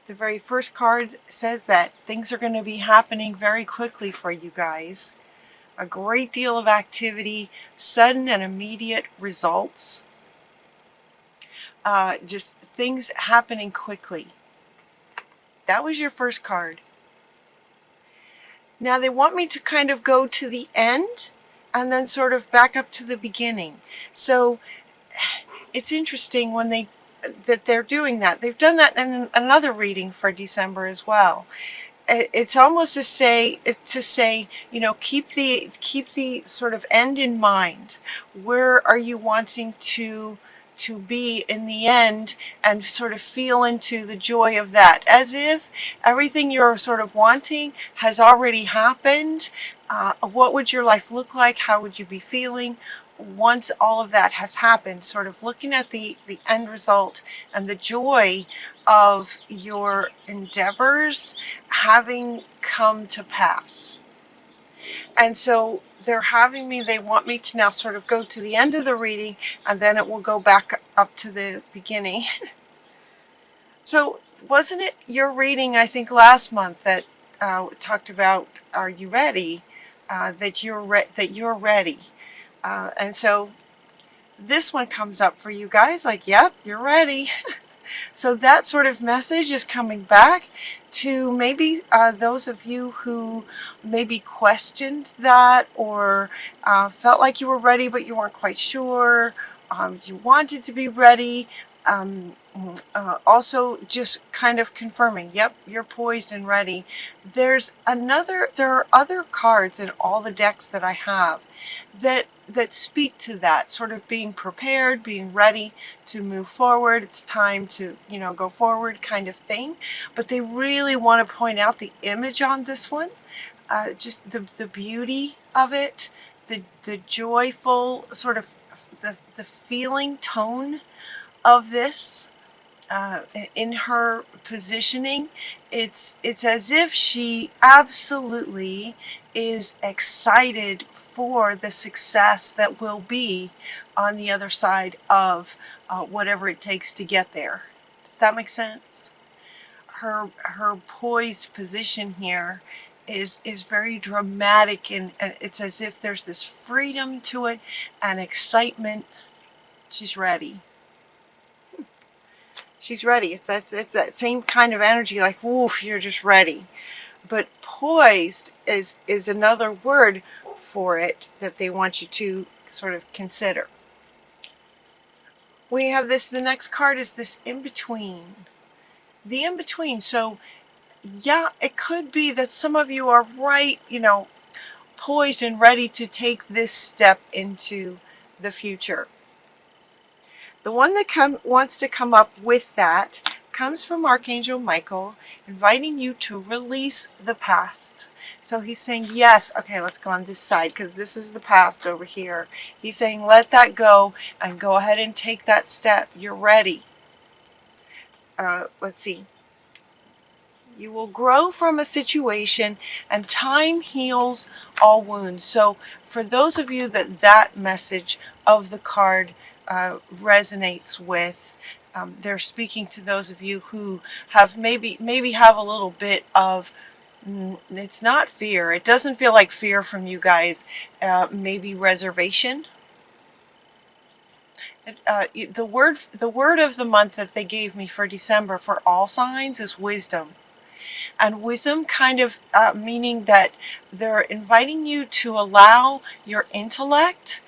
The very first card says that things are going to be happening very quickly for you guys. A great deal of activity, sudden and immediate results. Just things happening quickly. That was your first card. Now they want me to kind of go to the end and then sort of back up to the beginning. So it's interesting when they're doing that. They've done that in another reading for December as well. It's almost to say, you know, keep the sort of end in mind. Where are you wanting to be in the end, and sort of feel into the joy of that, as if everything you're sort of wanting has already happened. What would your life look like? How would you be feeling once all of that has happened? Sort of looking at the end result and the joy of your endeavors having come to pass. And so they want me to now sort of go to the end of the reading, and then it will go back up to the beginning. So wasn't it your reading, I think last month, that talked about, are you ready? That you're ready. And so this one comes up for you guys like, yep, you're ready. So that sort of message is coming back to maybe those of you who maybe questioned that, or felt like you were ready but you weren't quite sure. You wanted to be ready. Also just kind of confirming, yep, you're poised and ready. There are other cards in all the decks that I have that speak to that, sort of being prepared, being ready to move forward. It's time to, you know, go forward kind of thing. But they really want to point out the image on this one, just the beauty of it, the joyful sort of the feeling tone of this. In her positioning, it's as if she absolutely is excited for the success that will be on the other side of whatever it takes to get there. Does that make sense? Her poised position here is very dramatic, and it's as if there's this freedom to it and excitement. She's ready. She's ready. It's that same kind of energy, like, woof, you're just ready. But poised is another word for it that they want you to sort of consider. We have this, the next card is this in-between. The in-between. So yeah, it could be that some of you are right, you know, poised and ready to take this step into the future. The one that wants to come up with that comes from Archangel Michael, inviting you to release the past. So he's saying, yes, okay, let's go on this side, because this is the past over here. He's saying, let that go and go ahead and take that step. You're ready. Let's see. You will grow from a situation, and time heals all wounds. So for those of you that message of the card resonates with, they're speaking to those of you who have maybe have a little bit of, it's not fear, it doesn't feel like fear from you guys, maybe reservation. The word of the month that they gave me for December for all signs is wisdom. And wisdom kind of meaning that they're inviting you to allow your intellect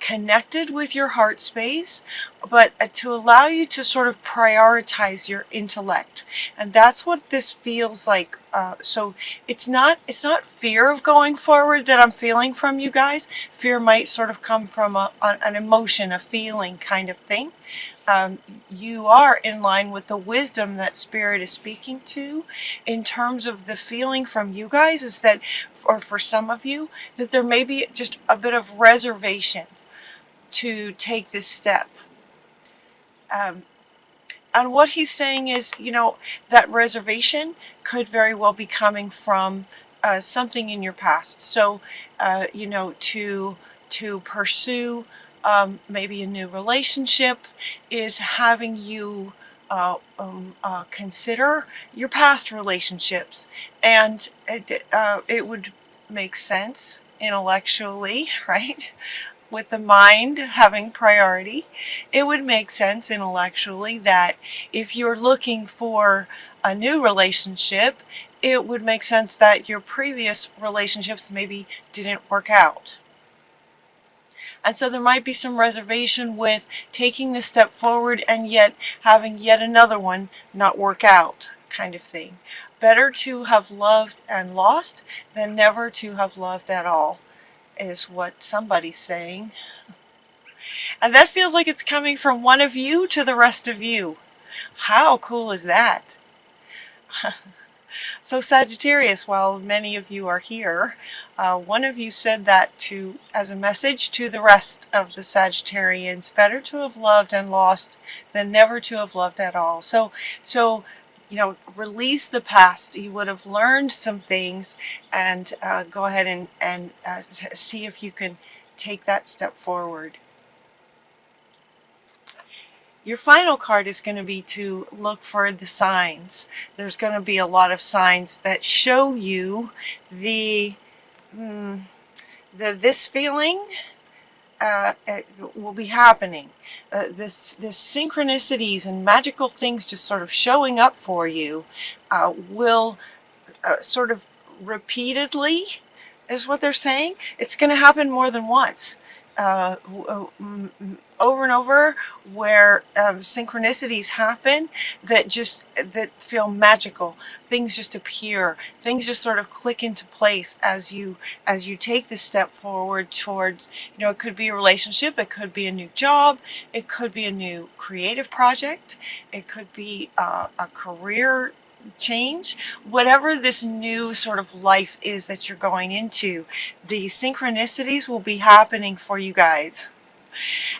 connected with your heart space, but to allow you to sort of prioritize your intellect. And that's what this feels like. So it's not fear of going forward that I'm feeling from you guys. Fear might sort of come from an emotion, a feeling kind of thing. You are in line with the wisdom that Spirit is speaking to in terms of the feeling from you guys, is that, or for some of you, that there may be just a bit of reservation to take this step. And what he's saying is, you know, that reservation could very well be coming from something in your past. So, you know, to pursue maybe a new relationship is having you consider your past relationships, and it would make sense intellectually, right? With the mind having priority, it would make sense intellectually that if you're looking for a new relationship, it would make sense that your previous relationships maybe didn't work out. And so there might be some reservation with taking this step forward and yet having yet another one not work out, kind of thing. Better to have loved and lost than never to have loved at all, is what somebody's saying. And that feels like it's coming from one of you to the rest of you. How cool is that? So Sagittarius, while many of you are here, one of you said that as a message to the rest of the Sagittarians: better to have loved and lost than never to have loved at all. So release the past. You would have learned some things, and go ahead and see if you can take that step forward. Your final card is going to be to look for the signs. There's going to be a lot of signs that show you this feeling will be happening. This synchronicities and magical things just sort of showing up for you will sort of repeatedly, is what they're saying. It's going to happen more than once. Over and over, where synchronicities happen that feel magical. Things just appear. Things just sort of click into place as you take this step forward towards, it could be a relationship, it could be a new job, it could be a new creative project, it could be a career change. Whatever this new sort of life is that you're going into, the synchronicities will be happening for you guys.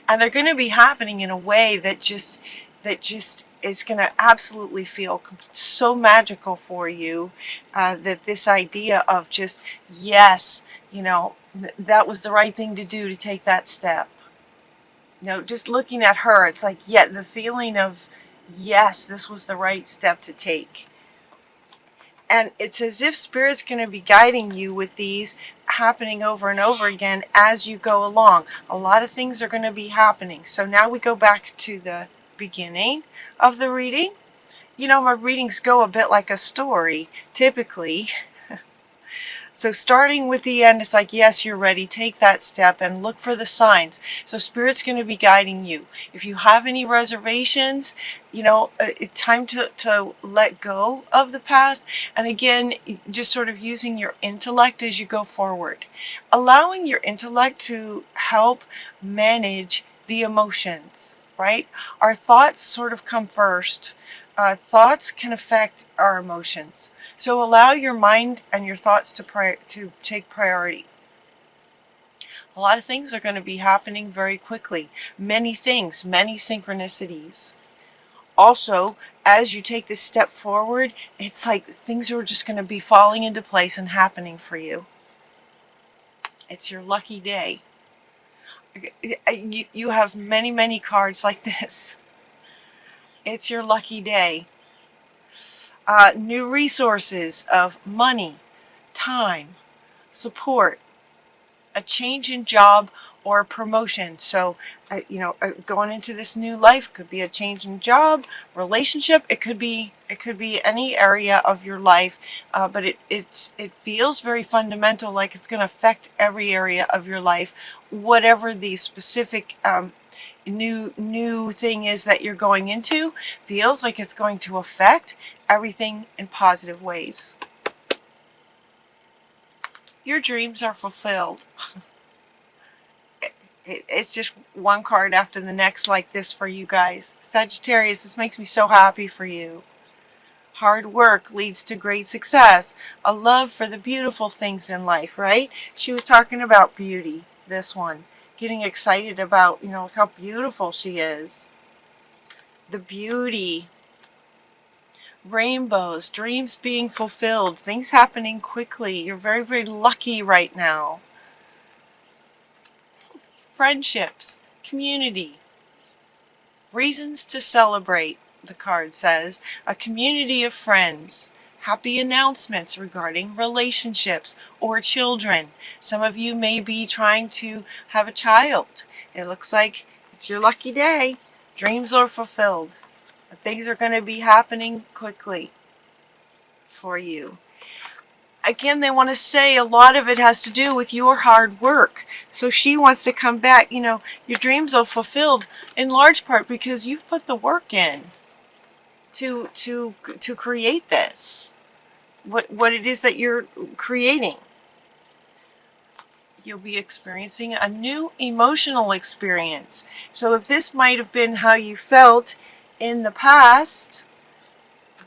And they're going to be happening in a way that just is going to absolutely feel so magical for you, that this idea of just, yes, that was the right thing to do, to take that step. Just looking at her, it's like, yeah, the feeling of, yes, this was the right step to take. And it's as if Spirit's going to be guiding you with these happening over and over again as you go along. A lot of things are going to be happening. So now we go back to the beginning of the reading. My readings go a bit like a story, typically. So starting with the end, it's like, yes, you're ready. Take that step and look for the signs. So Spirit's going to be guiding you. If you have any reservations, it's time to let go of the past. And again, just sort of using your intellect as you go forward. Allowing your intellect to help manage the emotions, right? Our thoughts sort of come first. Thoughts can affect our emotions. So allow your mind and your thoughts to take priority. A lot of things are going to be happening very quickly. Many things, many synchronicities. Also, as you take this step forward, it's like things are just going to be falling into place and happening for you. It's your lucky day. You have many, many cards like this. It's your lucky day. New resources of money, time, support, a change in job or promotion. So, going into this new life could be a change in job, relationship. It could be any area of your life, but it feels very fundamental, like it's going to affect every area of your life, whatever the specific new thing is that you're going into. Feels like it's going to affect everything in positive ways. Your dreams are fulfilled. It's just one card after the next like this for you guys. Sagittarius, this makes me so happy for you. Hard work leads to great success. A love for the beautiful things in life, right? She was talking about beauty, this one. Getting excited about, how beautiful she is. The beauty. Rainbows, dreams being fulfilled, things happening quickly. You're very, very lucky right now. Friendships, community, reasons to celebrate. the card says, a community of friends. Happy announcements regarding relationships or children. Some of you may be trying to have a child. It looks like it's your lucky day. Dreams are fulfilled. Things are going to be happening quickly for you. Again, they want to say a lot of it has to do with your hard work. So she wants to come back. You know, your dreams are fulfilled in large part because you've put the work in to create this. What it is that you're creating. You'll be experiencing a new emotional experience. So if this might have been how you felt in the past,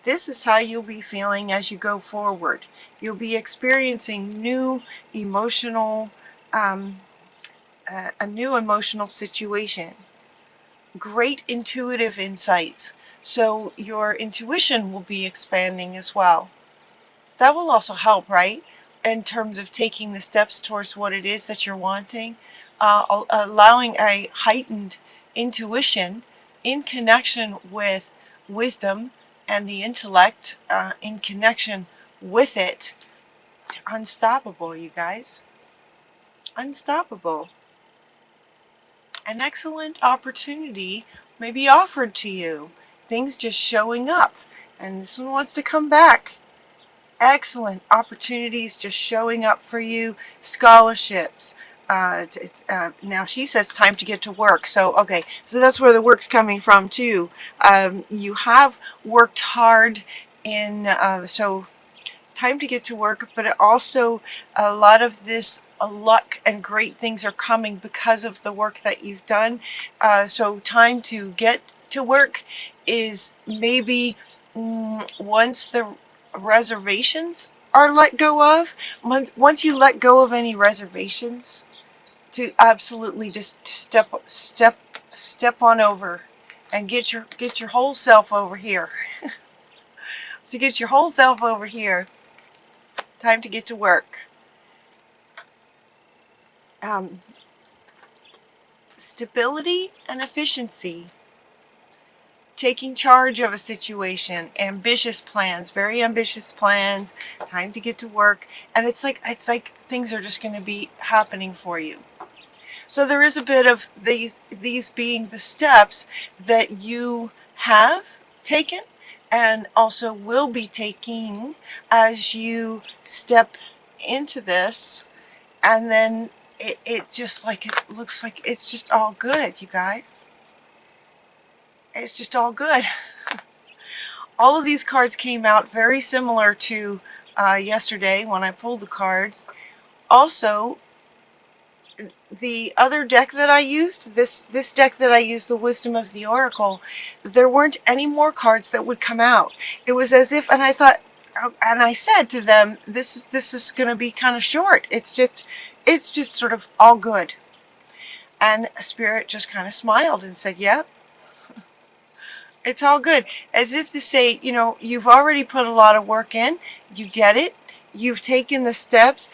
this is how you'll be feeling as you go forward. You'll be experiencing new emotional, a new emotional situation. Great intuitive insights. So your intuition will be expanding as well. That will also help, right? In terms of taking the steps towards what it is that you're wanting, allowing a heightened intuition in connection with wisdom and the intellect, in connection with it. Unstoppable, you guys. Unstoppable. An excellent opportunity may be offered to you. Things just showing up. And this one wants to come back. Excellent opportunities just showing up for you. Scholarships. Now she says time to get to work. So, okay, so that's where the work's coming from too. You have worked hard in, so time to get to work, but also a lot of this luck and great things are coming because of the work that you've done. So time to get to work is maybe once the reservations are let go of. Once you let go of any reservations, to absolutely just step on over and get your whole self over here. So get your whole self over here. Time to get to work. Stability and efficiency. Taking charge of a situation, ambitious plans, very ambitious plans, time to get to work, and it's like things are just going to be happening for you. So there is a bit of these being the steps that you have taken and also will be taking as you step into this, and then it just like it looks like it's just all good, you guys. It's just all good. All of these cards came out very similar to yesterday when I pulled the cards. Also, the other deck that I used, this deck that I used, the Wisdom of the Oracle, there weren't any more cards that would come out. It was as if, and I thought, and I said to them, this is going to be kind of short. It's just sort of all good. And Spirit just kind of smiled and said, yep. It's all good. As if to say, you know, you've already put a lot of work in. You get it. You've taken the steps.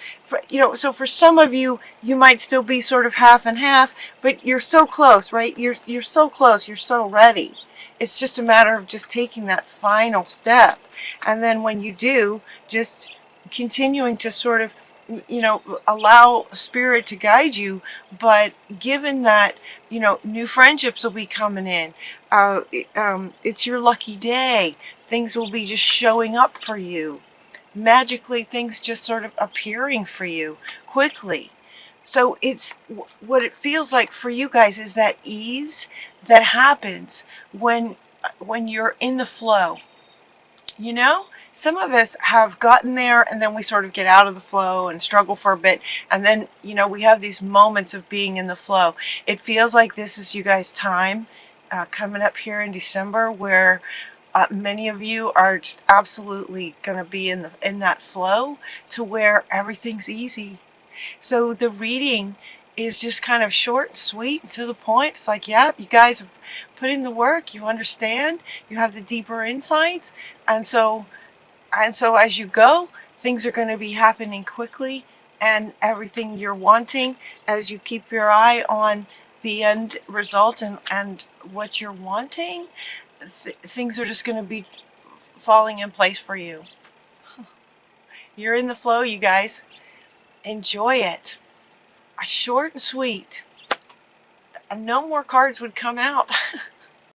So for some of you, you might still be sort of half and half, but you're so close, right? You're so close. You're so ready. It's just a matter of just taking that final step. And then when you do, just continuing to sort of, you know, allow Spirit to guide you, but given that, you know, new friendships will be coming in. It's your lucky day. Things will be just showing up for you. Magically, things just sort of appearing for you quickly. So it's what it feels like for you guys is that ease that happens when you're in the flow. You know? Some of us have gotten there and then we sort of get out of the flow and struggle for a bit. And then, you know, we have these moments of being in the flow. It feels like this is you guys' time coming up here in December where many of you are just absolutely going to be in that flow to where everything's easy. So the reading is just kind of short and sweet and to the point. It's like, yeah, you guys have put in the work. You understand. You have the deeper insights. And so as you go, things are going to be happening quickly, and everything you're wanting, as you keep your eye on the end result and what you're wanting, things are just going to be falling in place for you. You're in the flow, you guys. Enjoy it. Short and sweet. And no more cards would come out.